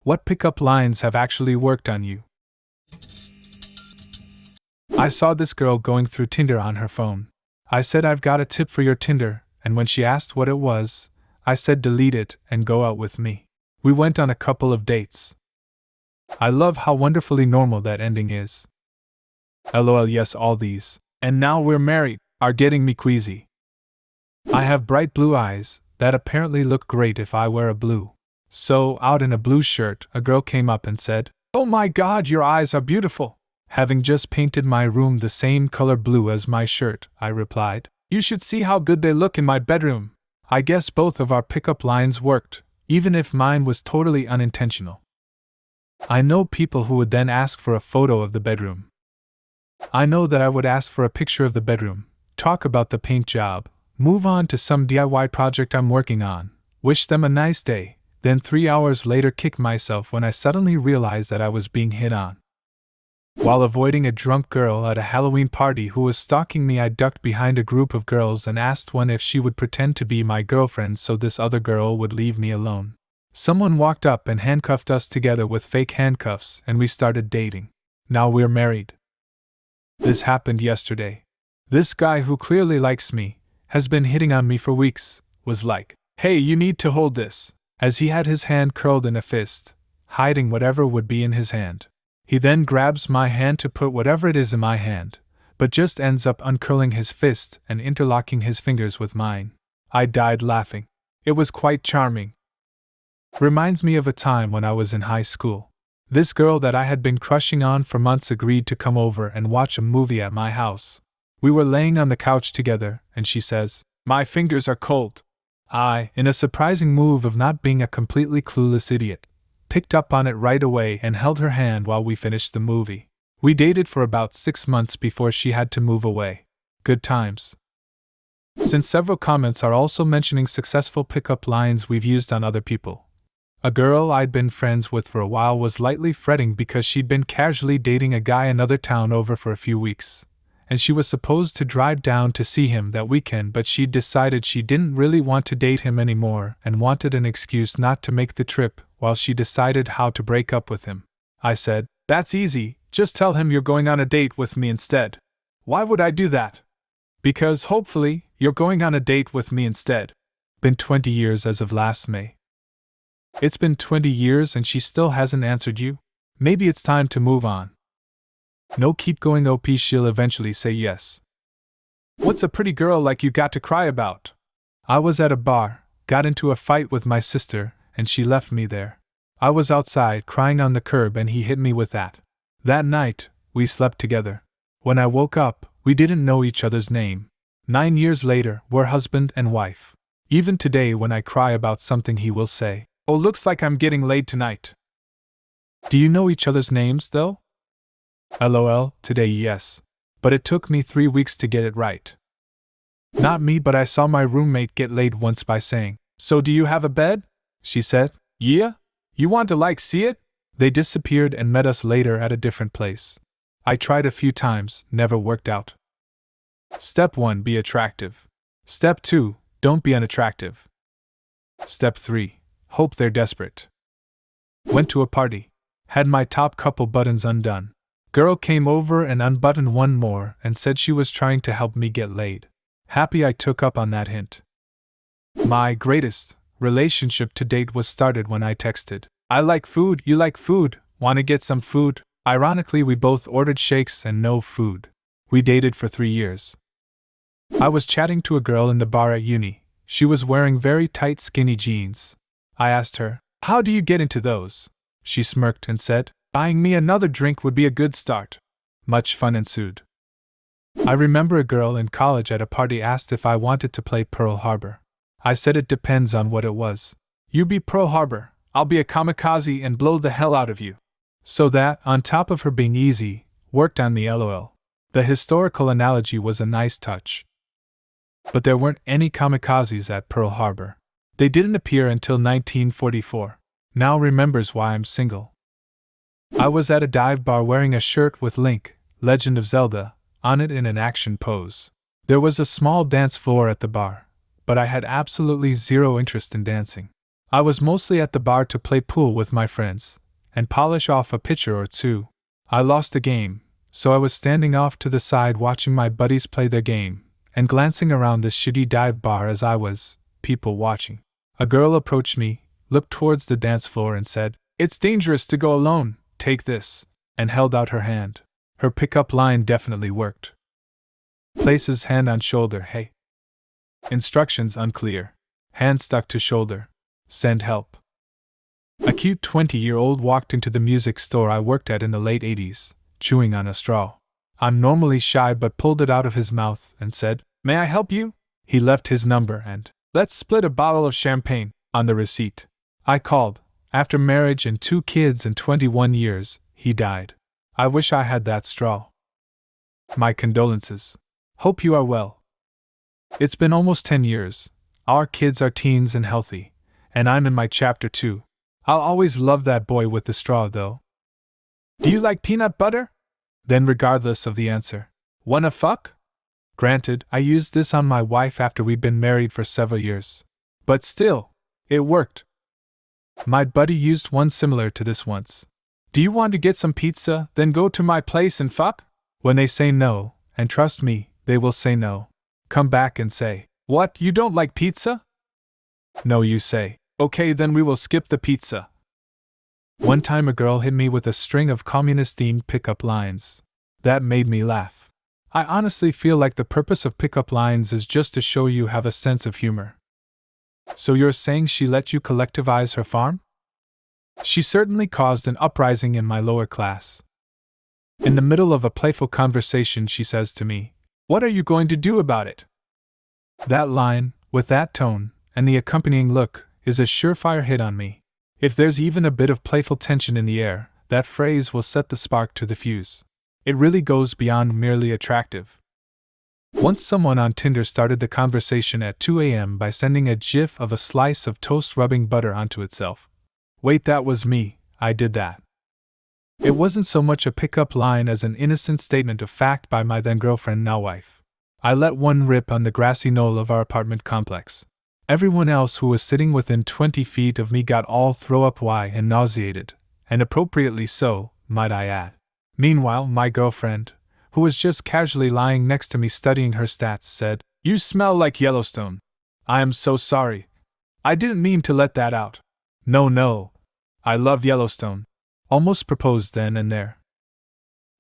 What pickup lines have actually worked on you? I saw this girl going through Tinder on her phone. I said I've got a tip for your Tinder, and when she asked what it was, I said delete it and go out with me. We went on a couple of dates. I love how wonderfully normal that ending is. LOL, yes, all these, and now we're married, are getting me queasy. I have bright blue eyes that apparently look great if I wear a blue. So, out in a blue shirt, a girl came up and said, "Oh my god, your eyes are beautiful." Having just painted my room the same color blue as my shirt, I replied, "You should see how good they look in my bedroom." I guess both of our pickup lines worked, even if mine was totally unintentional. I know people who would then ask for a photo of the bedroom. I know that I would ask for a picture of the bedroom, talk about the paint job, move on to some DIY project I'm working on, wish them a nice day, then 3 hours later kick myself when I suddenly realized that I was being hit on. While avoiding a drunk girl at a Halloween party who was stalking me, I ducked behind a group of girls and asked one if she would pretend to be my girlfriend so this other girl would leave me alone. Someone walked up and handcuffed us together with fake handcuffs, and we started dating. Now we're married. This happened yesterday. This guy who clearly likes me, has been hitting on me for weeks, was like, "Hey, you need to hold this," as he had his hand curled in a fist, hiding whatever would be in his hand. He then grabs my hand to put whatever it is in my hand, but just ends up uncurling his fist and interlocking his fingers with mine. I died laughing. It was quite charming. Reminds me of a time when I was in high school. This girl that I had been crushing on for months agreed to come over and watch a movie at my house. We were laying on the couch together, and she says, "My fingers are cold." I, in a surprising move of not being a completely clueless idiot, picked up on it right away and held her hand while we finished the movie. We dated for about 6 months before she had to move away. Good times. Since several comments are also mentioning successful pickup lines we've used on other people. A girl I'd been friends with for a while was lightly fretting because she'd been casually dating a guy in another town over for a few weeks, and she was supposed to drive down to see him that weekend, but she'd decided she didn't really want to date him anymore and wanted an excuse not to make the trip while she decided how to break up with him. I said, "That's easy, just tell him you're going on a date with me instead." "Why would I do that?" "Because hopefully, you're going on a date with me instead." Been 20 years as of last May. It's been 20 years and she still hasn't answered you? Maybe it's time to move on. No, keep going, OP, she'll eventually say yes. What's a pretty girl like you got to cry about? I was at a bar, got into a fight with my sister, and she left me there. I was outside crying on the curb and he hit me with that. That night, we slept together. When I woke up, we didn't know each other's name. 9 years later, we're husband and wife. Even today when I cry about something he will say, "Oh, looks like I'm getting laid tonight." Do you know each other's names, though? LOL, today yes. But it took me 3 weeks to get it right. Not me, but I saw my roommate get laid once by saying, "So do you have a bed?" She said, "Yeah? You want to see it?" They disappeared and met us later at a different place. I tried a few times, never worked out. Step 1, be attractive. Step 2, don't be unattractive. Step 3, hope they're desperate. Went to a party. Had my top couple buttons undone. Girl came over and unbuttoned one more and said she was trying to help me get laid. Happy I took up on that hint. My greatest relationship to date was started when I texted, "I like food, you like food, wanna get some food?" Ironically, we both ordered shakes and no food. We dated for 3 years. I was chatting to a girl in the bar at uni. She was wearing very tight skinny jeans. I asked her, "How do you get into those?" She smirked and said, "Buying me another drink would be a good start." Much fun ensued. I remember a girl in college at a party asked if I wanted to play Pearl Harbor. I said it depends on what it was. You be Pearl Harbor, I'll be a kamikaze and blow the hell out of you. So that, on top of her being easy, worked on me, LOL. The historical analogy was a nice touch. But there weren't any kamikazes at Pearl Harbor. They didn't appear until 1944. Now remembers why I'm single. I was at a dive bar wearing a shirt with Link, Legend of Zelda, on it in an action pose. There was a small dance floor at the bar, but I had absolutely zero interest in dancing. I was mostly at the bar to play pool with my friends and polish off a pitcher or two. I lost a game, so I was standing off to the side watching my buddies play their game and glancing around the shitty dive bar as I was people watching. A girl approached me, looked towards the dance floor and said, "It's dangerous to go alone, take this," and held out her hand. Her pickup line definitely worked. Places hand on shoulder, hey. Instructions unclear. Hand stuck to shoulder. Send help. A cute 20-year-old walked into the music store I worked at in the late 80s, chewing on a straw. I'm normally shy but pulled it out of his mouth and said, "May I help you?" He left his number and, "Let's split a bottle of champagne," on the receipt. I called. After marriage and 2 kids and 21 years, he died. I wish I had that straw. My condolences. Hope you are well. It's been almost 10 years. Our kids are teens and healthy, and I'm in my chapter 2. I'll always love that boy with the straw, though. Do you like peanut butter? Then, regardless of the answer, wanna fuck? Granted, I used this on my wife after we'd been married for several years. But still, it worked. My buddy used one similar to this once. Do you want to get some pizza, then go to my place and fuck? When they say no, and trust me, they will say no. Come back and say, "What, you don't like pizza?" No, you say, "Okay, then we will skip the pizza." One time a girl hit me with a string of communist-themed pickup lines. That made me laugh. I honestly feel like the purpose of pickup lines is just to show you have a sense of humor. So you're saying she let you collectivize her farm? She certainly caused an uprising in my lower class. In the middle of a playful conversation, she says to me, "What are you going to do about it?" That line, with that tone, and the accompanying look, is a surefire hit on me. If there's even a bit of playful tension in the air, that phrase will set the spark to the fuse. It really goes beyond merely attractive. Once someone on Tinder started the conversation at 2 a.m. by sending a gif of a slice of toast rubbing butter onto itself. Wait, that was me, I did that. It wasn't so much a pickup line as an innocent statement of fact by my then-girlfriend, now wife. I let one rip on the grassy knoll of our apartment complex. Everyone else who was sitting within 20 feet of me got all throw-up-y and nauseated, and appropriately so, might I add. Meanwhile, my girlfriend, who was just casually lying next to me studying her stats, said, "You smell like Yellowstone." I am so sorry. I didn't mean to let that out. No. I love Yellowstone. Almost proposed then and there.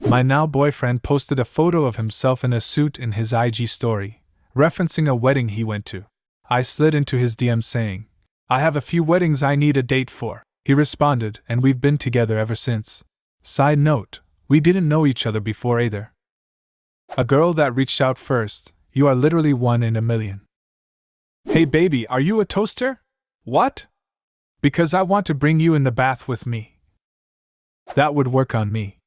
My now boyfriend posted a photo of himself in a suit in his IG story, referencing a wedding he went to. I slid into his DM saying, "I have a few weddings I need a date for." He responded, and we've been together ever since. Side note, we didn't know each other before either. A girl that reached out first, you are literally 1 in a million. "Hey baby, are you a toaster?" "What?" "Because I want to bring you in the bath with me." That would work on me.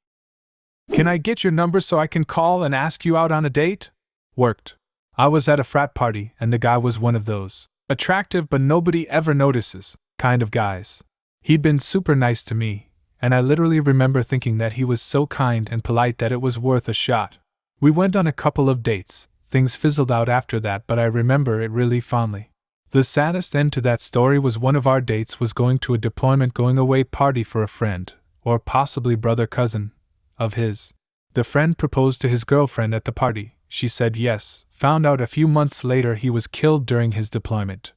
"Can I get your number so I can call and ask you out on a date?" Worked. I was at a frat party and the guy was one of those attractive but nobody ever notices kind of guys. He'd been super nice to me, and I literally remember thinking that he was so kind and polite that it was worth a shot. We went on a couple of dates. Things fizzled out after that, but I remember it really fondly. The saddest end to that story was one of our dates was going to a deployment going away party for a friend, or possibly brother cousin, of his. The friend proposed to his girlfriend at the party. She said yes, found out a few months later he was killed during his deployment.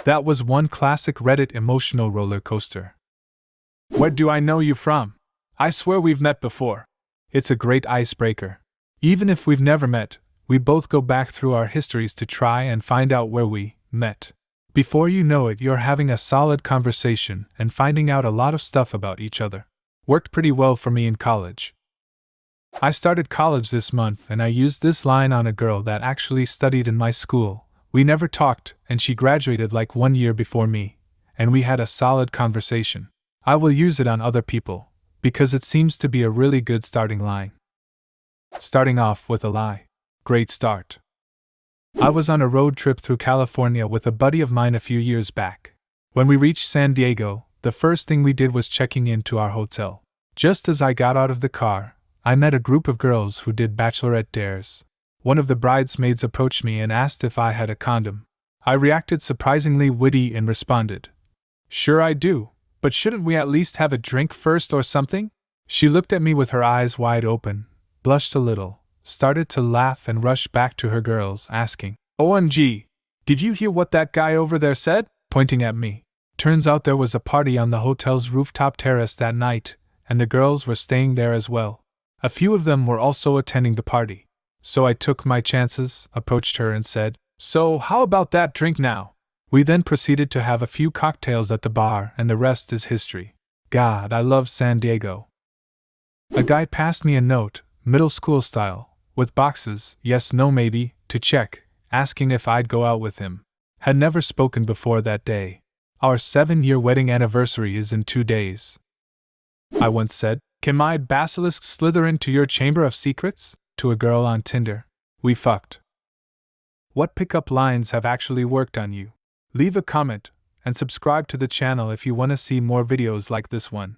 That was one classic Reddit emotional roller coaster. "Where do I know you from? I swear we've met before." It's a great icebreaker. Even if we've never met, we both go back through our histories to try and find out where we met. Before you know it, you're having a solid conversation and finding out a lot of stuff about each other. Worked pretty well for me in college. I started college this month and I used this line on a girl that actually studied in my school. We never talked, and she graduated like 1 year before me, and we had a solid conversation. I will use it on other people, because it seems to be a really good starting line. Starting off with a lie. Great start. I was on a road trip through California with a buddy of mine a few years back. When we reached San Diego, the first thing we did was checking into our hotel. Just as I got out of the car, I met a group of girls who did bachelorette dares. One of the bridesmaids approached me and asked if I had a condom. I reacted surprisingly witty and responded, Sure I do, but shouldn't we at least have a drink first or something? She looked at me with her eyes wide open, blushed a little, started to laugh and rushed back to her girls, asking, OMG, did you hear what that guy over there said? Pointing at me. Turns out there was a party on the hotel's rooftop terrace that night, and the girls were staying there as well. A few of them were also attending the party. So I took my chances, approached her and said, So how about that drink now? We then proceeded to have a few cocktails at the bar, and the rest is history. God, I love San Diego. A guy passed me a note, middle school style, with boxes, yes, no, maybe, to check, asking if I'd go out with him. Had never spoken before that day. Our 7-year wedding anniversary is in 2 days. I once said, Can my basilisk slither into your chamber of secrets? To a girl on Tinder. We fucked. What pickup lines have actually worked on you? Leave a comment, and subscribe to the channel if you want to see more videos like this one.